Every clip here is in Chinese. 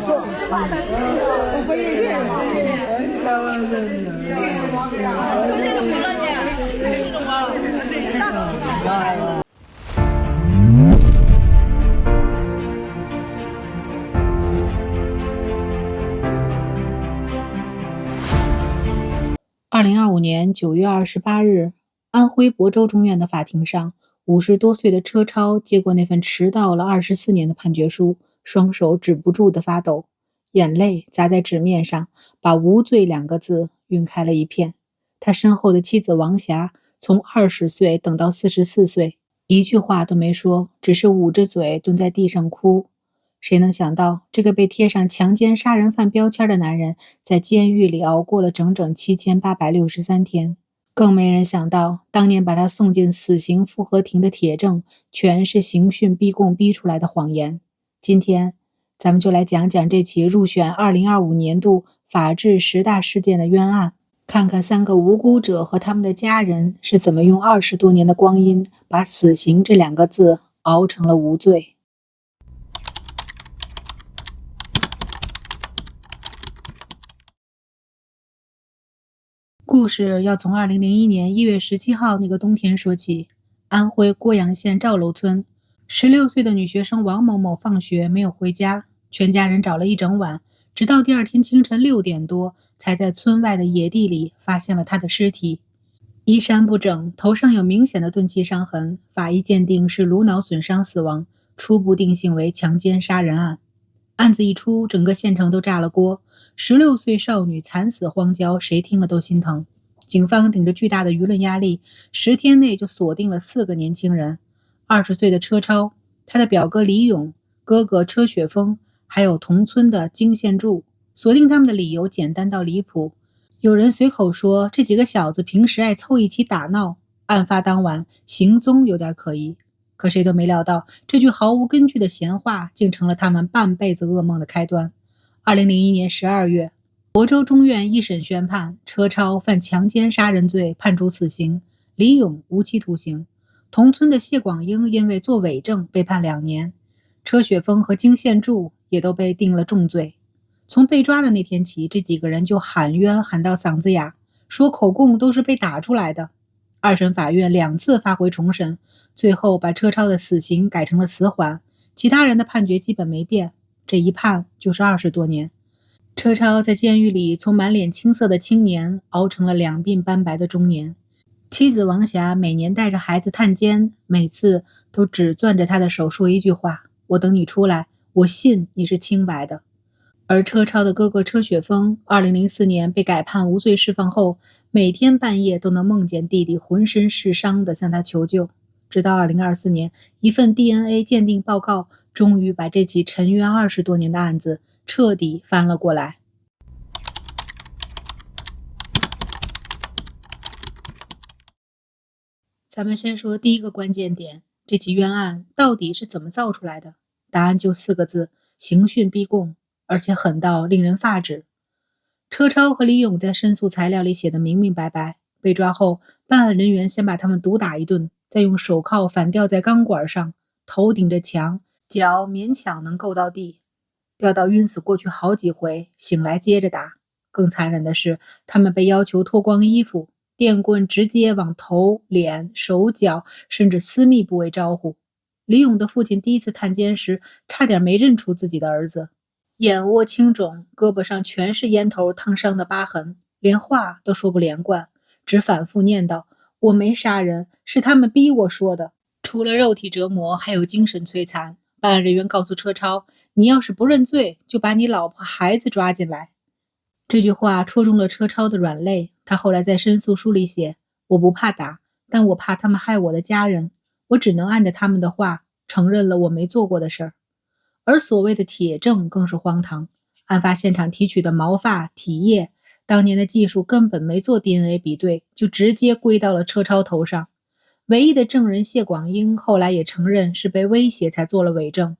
2025年9月28日，安徽亳州中院的法庭上，50多岁的车超接过那份迟到了24年的判决书，双手止不住地发抖，眼泪砸在纸面上，把无罪2个字晕开了一片。他身后的妻子王霞从20岁等到44岁，一句话都没说，只是捂着嘴蹲在地上哭。谁能想到，这个被贴上强奸杀人犯标签的男人，在监狱里熬过了整整7863天。更没人想到，当年把他送进死刑复核庭的铁证，全是刑讯逼供逼出来的谎言。今天，咱们就来讲讲这起入选2025年度法治10大事件的冤案，看看3个无辜者和他们的家人是怎么用20多年的光阴，把死刑这2个字熬成了无罪。故事要从2001年1月17号那个冬天说起。安徽郭阳县赵楼村，16岁的女学生王某某放学没有回家，全家人找了一整晚，直到第二天清晨6点多，才在村外的野地里发现了她的尸体。衣衫不整，头上有明显的钝器伤痕，法医鉴定是颅脑损伤死亡，初步定性为强奸杀人案。案子一出，整个县城都炸了锅。16岁少女惨死荒郊，谁听了都心疼。警方顶着巨大的舆论压力，10天内就锁定了4个年轻人：20岁的车超，他的表哥李勇，哥哥车雪峰，还有同村的金宪柱。锁定他们的理由简单到离谱。有人随口说，这几个小子平时爱凑一起打闹，案发当晚行踪有点可疑。可谁都没料到，这句毫无根据的闲话竟成了他们半辈子噩梦的开端。2001年12月，亳州中院一审宣判，车超犯强奸杀人罪，判处死刑；李勇无期徒刑。同村的谢广英因为作伪证被判2年，车雪峰和金宪柱也都被定了重罪。从被抓的那天起，这几个人就喊冤喊到嗓子哑，说口供都是被打出来的。2审法院2次发回重审，最后把车超的死刑改成了死缓，其他人的判决基本没变，这一判就是20多年。车超在监狱里从满脸青涩的青年熬成了2鬓斑白的中年。妻子王霞每年带着孩子探监，每次都只攥着他的手说一句话：我等你出来，我信你是清白的。而车超的哥哥车雪峰2004年被改判无罪释放后，每天半夜都能梦见弟弟浑身是伤地向他求救。直到2024年，一份 DNA 鉴定报告终于把这起沉冤20多年的案子彻底翻了过来。咱们先说第一个关键点，这起冤案到底是怎么造出来的？答案就4个字：刑讯逼供，而且狠到令人发指。车超和李勇在申诉材料里写得明明白白，被抓后，办案人员先把他们毒打一顿，再用手铐反吊在钢管上，头顶着墙，脚勉强能够到地，吊到晕死过去好几回，醒来接着打。更残忍的是，他们被要求脱光衣服，电棍直接往头、脸、手脚甚至私密部位招呼。李勇的父亲第一次探监时，差点没认出自己的儿子，眼窝青肿，胳膊上全是烟头烫伤的疤痕，连话都说不连贯，只反复念叨：我没杀人，是他们逼我说的。除了肉体折磨，还有精神摧残。办案人员告诉车超，你要是不认罪，就把你老婆孩子抓进来。这句话戳中了车超的软肋，他后来在申诉书里写：我不怕打，但我怕他们害我的家人，我只能按着他们的话，承认了我没做过的事儿。而所谓的铁证更是荒唐，案发现场提取的毛发、体液，当年的技术根本没做 DNA 比对，就直接归到了车超头上。唯一的证人谢广英后来也承认是被威胁才做了伪证。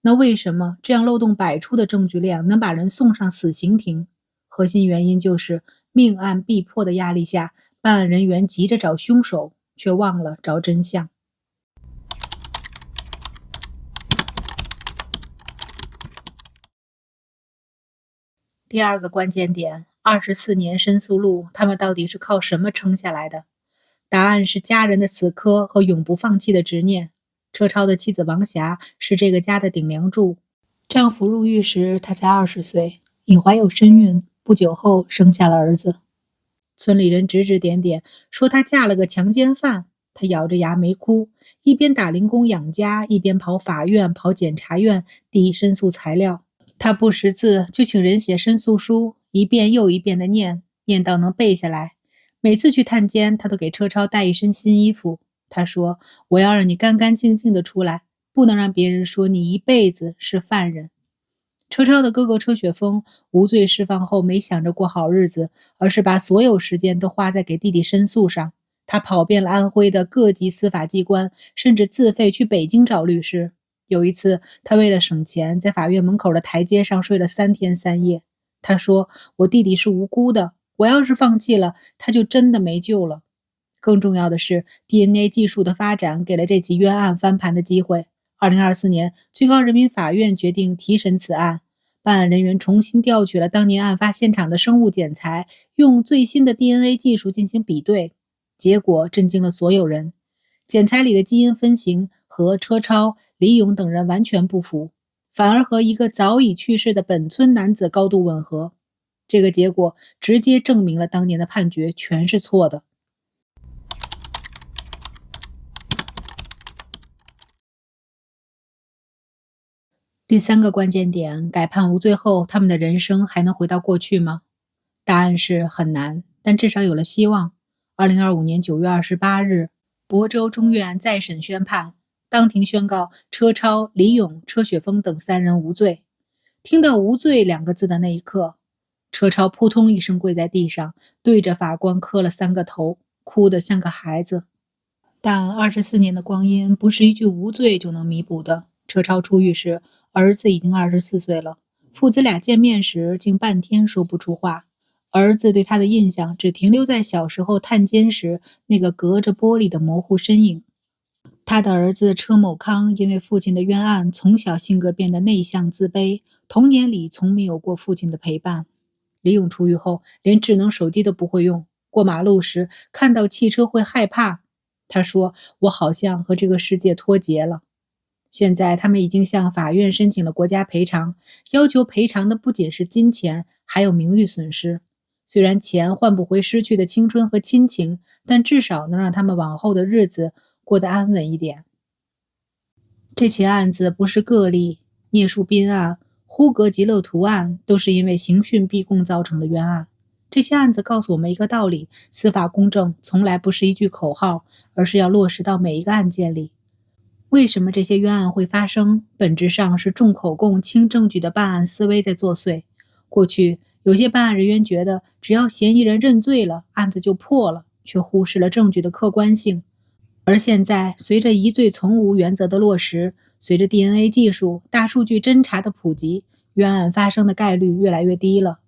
那为什么这样漏洞百出的证据链能把人送上死刑庭？核心原因就是命案逼迫的压力下，办案人员急着找凶手，却忘了找真相。第二个关键点，24年申诉录，他们到底是靠什么撑下来的？答案是家人的死磕和永不放弃的执念。车超的妻子王霞是这个家的顶梁柱。丈夫入狱时，她才20岁，已怀有身孕，不久后生下了儿子。村里人指指点点，说她嫁了个强奸犯。她咬着牙没哭，一边打零工养家，一边跑法院、跑检察院递申诉材料。她不识字，就请人写申诉书，一遍又一遍地念，念到能背下来。每次去探监，她都给车超带一身新衣服。她说：“我要让你干干净净的出来，不能让别人说你一辈子是犯人。”车超的哥哥车雪峰无罪释放后，没想着过好日子，而是把所有时间都花在给弟弟申诉上。他跑遍了安徽的各级司法机关，甚至自费去北京找律师。有一次，他为了省钱，在法院门口的台阶上睡了3天3夜。他说：“我弟弟是无辜的，我要是放弃了，他就真的没救了。”更重要的是 ，DNA 技术的发展给了这起冤案翻盘的机会。2024年，最高人民法院决定提审此案，办案人员重新调取了当年案发现场的生物检材，用最新的 DNA 技术进行比对，结果震惊了所有人。检材里的基因分型和车超、李勇等人完全不符，反而和一个早已去世的本村男子高度吻合。这个结果直接证明了当年的判决全是错的。第三个关键点，改判无罪后，他们的人生还能回到过去吗？答案是很难，但至少有了希望。2025年9月28日，亳州中院再审宣判，当庭宣告车超、李勇、车雪峰等3人无罪。听到无罪2个字的那一刻，车超扑通一声跪在地上，对着法官磕了3个头，哭得像个孩子。但24年的光阴不是一句无罪就能弥补的。车超出狱时，儿子已经24岁了，父子俩见面时竟半天说不出话。儿子对他的印象只停留在小时候探监时那个隔着玻璃的模糊身影。他的儿子车某康因为父亲的冤案，从小性格变得内向自卑，童年里从没有过父亲的陪伴。李勇出狱后，连智能手机都不会用，过马路时看到汽车会害怕。他说：“我好像和这个世界脱节了。”现在他们已经向法院申请了国家赔偿，要求赔偿的不仅是金钱，还有名誉损失。虽然钱换不回失去的青春和亲情，但至少能让他们往后的日子过得安稳一点。这起案子不是个例，聂树斌案、呼格吉勒图案都是因为刑讯逼供造成的冤案。这些案子告诉我们一个道理：司法公正从来不是一句口号，而是要落实到每一个案件里。为什么这些冤案会发生？本质上是重口供轻证据的办案思维在作祟。过去有些办案人员觉得只要嫌疑人认罪了，案子就破了，却忽视了证据的客观性。而现在，随着疑罪从无原则的落实，随着 DNA 技术、大数据侦查的普及，冤案发生的概率越来越低了。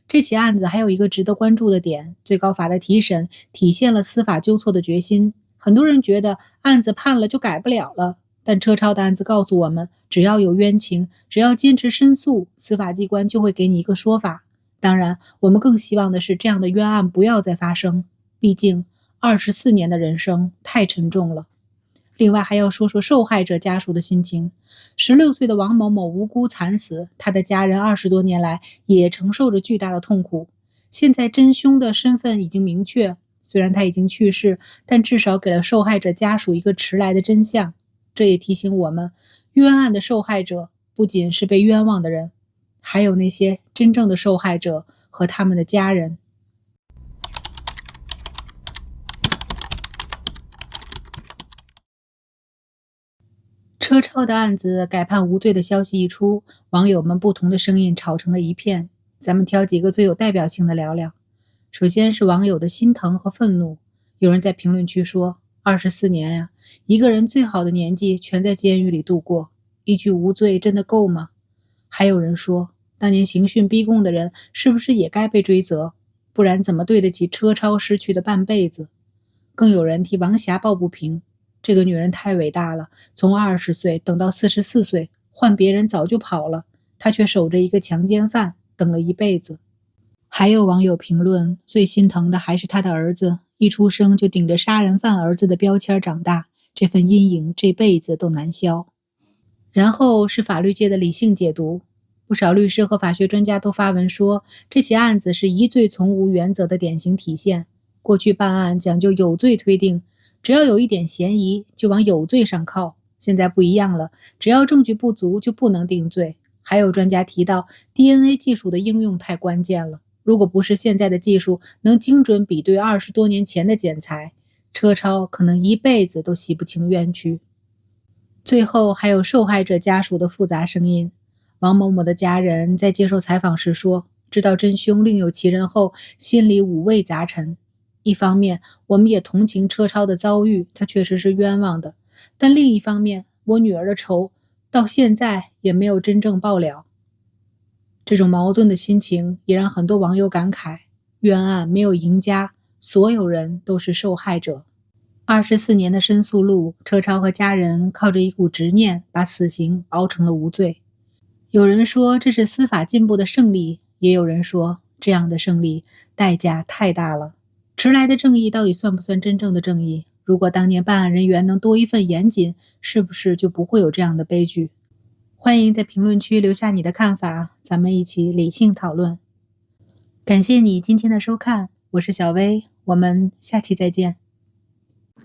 这起案子还有一个值得关注的点，最高法的提审体现了司法纠错的决心。很多人觉得案子判了就改不了了，但车超的案子告诉我们，只要有冤情，只要坚持申诉，司法机关就会给你一个说法。当然，我们更希望的是这样的冤案不要再发生，毕竟24年的人生太沉重了。另外还要说说受害者家属的心情。16岁的王某某无辜惨死，他的家人20多年来也承受着巨大的痛苦。现在真凶的身份已经明确，虽然他已经去世，但至少给了受害者家属一个迟来的真相。这也提醒我们，冤案的受害者不仅是被冤枉的人，还有那些真正的受害者和他们的家人。车超的案子改判无罪的消息一出，网友们不同的声音吵成了一片。咱们挑几个最有代表性的聊聊。首先是网友的心疼和愤怒。有人在评论区说：“24年呀，一个人最好的年纪全在监狱里度过，一句无罪真的够吗？”还有人说：“当年刑讯逼供的人是不是也该被追责？不然怎么对得起车超失去的半辈子？”更有人替王霞抱不平。这个女人太伟大了，从20岁等到44岁，换别人早就跑了，她却守着一个强奸犯。等了一辈子。还有网友评论，最心疼的还是他的儿子，一出生就顶着杀人犯儿子的标签长大，这份阴影这辈子都难消。然后是法律界的理性解读，不少律师和法学专家都发文说，这起案子是疑罪从无原则的典型体现。过去办案讲究有罪推定，只要有一点嫌疑就往有罪上靠，现在不一样了，只要证据不足就不能定罪。还有专家提到 DNA 技术的应用太关键了，如果不是现在的技术能精准比对20多年前的检材，车超可能一辈子都洗不清冤屈。最后还有受害者家属的复杂声音。王某某的家人在接受采访时说，知道真凶另有其人后，心里五味杂陈。一方面，我们也同情车超的遭遇，他确实是冤枉的，但另一方面，我女儿的仇到现在也没有真正报了。这种矛盾的心情也让很多网友感慨，冤案没有赢家，所有人都是受害者。24年的申诉路，车超和家人靠着一股执念，把死刑熬成了无罪。有人说这是司法进步的胜利，也有人说这样的胜利代价太大了。迟来的正义到底算不算真正的正义？如果当年办案人员能多一份严谨，是不是就不会有这样的悲剧？欢迎在评论区留下你的看法，咱们一起理性讨论。感谢你今天的收看，我是小薇，我们下期再见。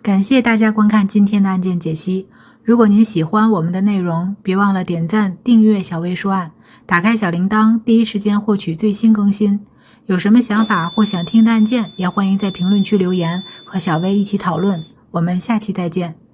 感谢大家观看今天的案件解析。如果您喜欢我们的内容，别忘了点赞、订阅小薇说案，打开小铃铛，第一时间获取最新更新。有什么想法或想听的案件，也欢迎在评论区留言，和小薇一起讨论。我们下期再见。